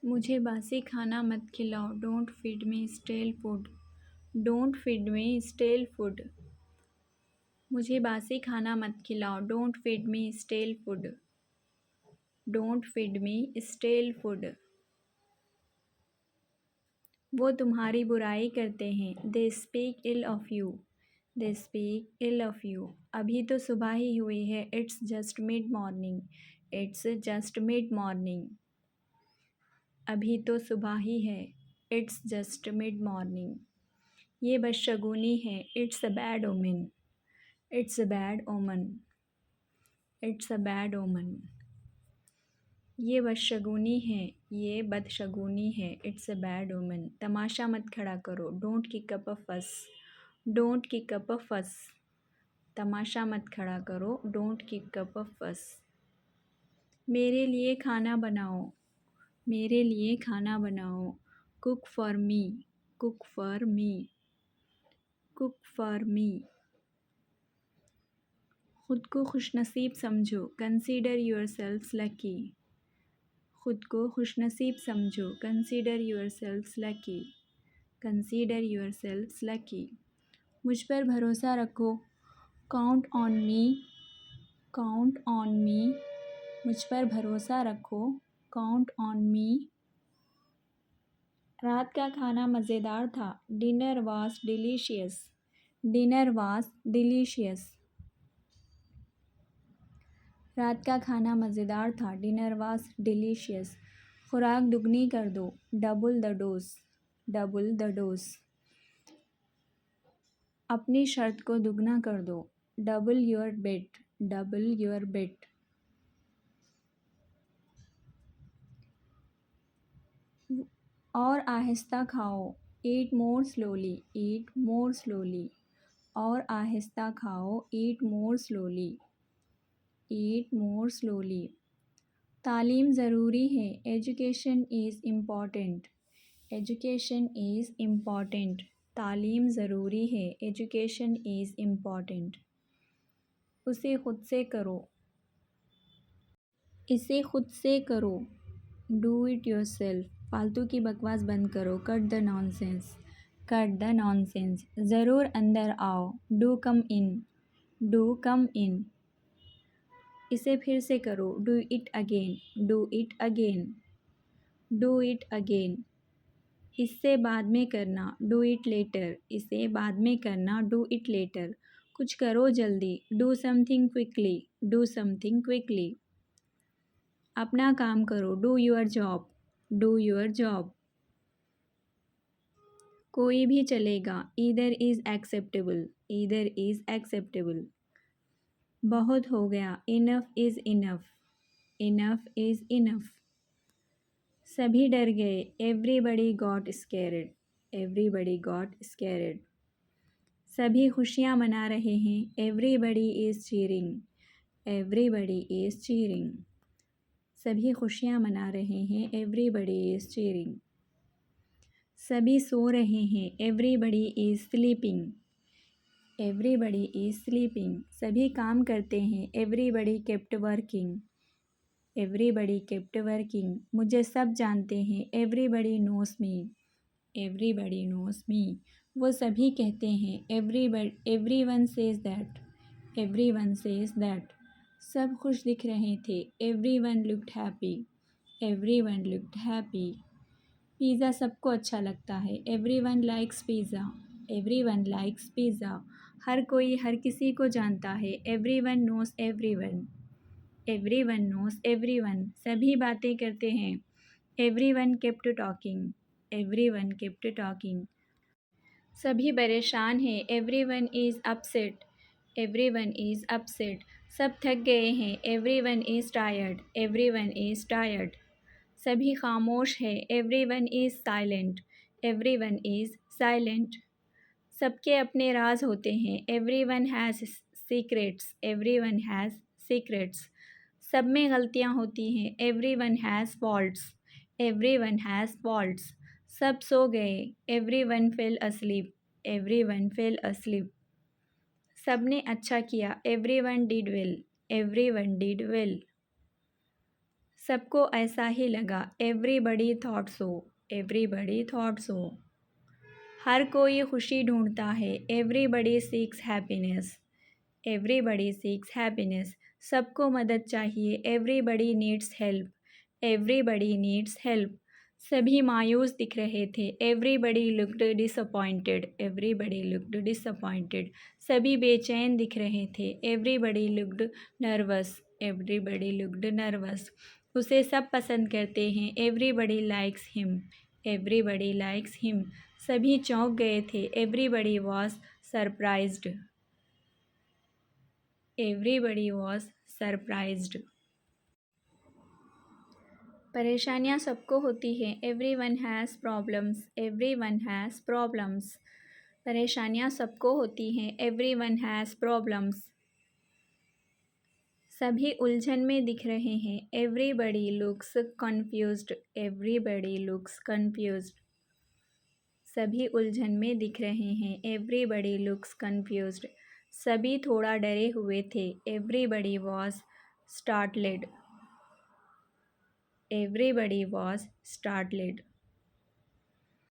मुझे बासी खाना मत खिलाओ। Don't feed me stale food. Don't feed me stale food. मुझे बासी खाना मत खिलाओ। Don't feed me stale food. Don't feed me stale food. वो तुम्हारी बुराई करते हैं। They speak ill of you. They speak ill of you. अभी तो सुबह ही हुई है। It's just mid morning. It's just mid morning. अभी तो सुबह ही है। It's just mid morning. ये बदशगुनी है। It's a bad omen. It's a bad omen. It's a bad omen. ये बदशगुनी है। ये बदशगुनी है। इट्स अ बैड ओमन। तमाशा मत खड़ा करो। डोंट किक अप अ फस। डोंट किक अप अ फस। तमाशा मत खड़ा करो। डोंट किक अप अ फस। मेरे लिए खाना बनाओ। मेरे लिए खाना बनाओ। Cook for me. Cook for me. Cook for me. खुद को खुशनसीब समझो। Consider yourselves lucky. खुद को खुशनसीब समझो। Consider yourselves lucky. Consider yourselves lucky. मुझ पर भरोसा रखो। Count on me. Count on me. मुझ पर भरोसा रखो। Count on me. रात का खाना मज़ेदार था। Dinner was delicious. Dinner was delicious. रात का खाना मज़ेदार था। Dinner was delicious. खुराक दुगनी कर दो। Double the dose. Double the dose. अपनी शर्त को दुगना कर दो। Double your bet. Double your bet. और आहिस्ता खाओ। Eat more slowly. Eat more slowly. और आहिस्ता खाओ। Eat more slowly. Eat more slowly. तालीम ज़रूरी है। Education is important. Education is important. तालीम ज़रूरी है। Education is important. उसे खुद से करो। इसे खुद से करो। Do it yourself. फालतू की बकवास बंद करो। Cut the nonsense. Cut the nonsense. ज़रूर अंदर आओ। Do come in. Do come in. इसे फिर से करो। Do it again. Do it again. Do it again. इससे बाद में करना। Do it later. इसे बाद में करना। Do it later. कुछ करो जल्दी। Do something quickly. Do something quickly. अपना काम करो। Do your job. Do your job. कोई भी चलेगा। Either is acceptable. Either is acceptable. बहुत हो गया। Enough is enough. Enough is enough. सभी डर गए। Everybody got scared. Everybody got scared. सभी खुशियाँ मना रहे हैं। Everybody is cheering. Everybody is cheering. सभी खुशियाँ मना रहे हैं। Everybody is cheering. सभी सो रहे हैं। Everybody is sleeping. Everybody is sleeping. सभी काम करते हैं। Everybody kept working. Everybody kept working. मुझे सब जानते हैं। Everybody knows me. Everybody knows me. वो सभी कहते हैं। Everyone says that. Everyone says that. सब खुश दिख रहे थे। Everyone looked happy. Everyone looked happy. Pizza सबको अच्छा लगता है। Everyone likes pizza. Everyone likes pizza. हर कोई हर किसी को जानता है। Everyone knows everyone. Everyone knows everyone. सभी बातें करते हैं। Everyone kept talking. Everyone kept talking. सभी परेशान हैं। Everyone is upset. Everyone is upset. सब थक गए हैं। Everyone is tired. Everyone is tired. सभी खामोश है। Everyone is silent. Everyone is silent. सबके अपने राज होते हैं। Everyone has secrets. Everyone has secrets. सब में गलतियाँ होती हैं। Everyone has faults. Everyone has faults. सब सो गए। Everyone fell asleep. Everyone fell asleep. सब ने अच्छा किया। Everyone did well. Everyone did well. सबको ऐसा ही लगा, everybody thought so, everybody thought so. हर कोई खुशी ढूंढता है, everybody seeks happiness, everybody seeks happiness. सबको मदद चाहिए, everybody needs help, everybody needs help. सभी मायूस दिख रहे थे, everybody looked disappointed, everybody looked disappointed. सभी बेचैन दिख रहे थे, everybody looked nervous, everybody looked nervous. उसे सब पसंद करते हैं, everybody likes him, everybody likes him. सभी चौंक गए थे, everybody was surprised, everybody was surprised. परेशानियां सबको होती हैं, everyone has problems, everyone has problems. परेशानियां सबको होती हैं, एवरीवन हैज़ प्रॉब्लम्स। सभी उलझन में दिख रहे हैं, everybody looks confused, everybody looks confused. सभी उलझन में दिख रहे हैं, एवरीबडी लुक्स कन्फ्यूज्ड। सभी थोड़ा डरे हुए थे, एवरीबडी वॉज स्टार्टलेड, एवरीबडी वॉज स्टार्टलेड।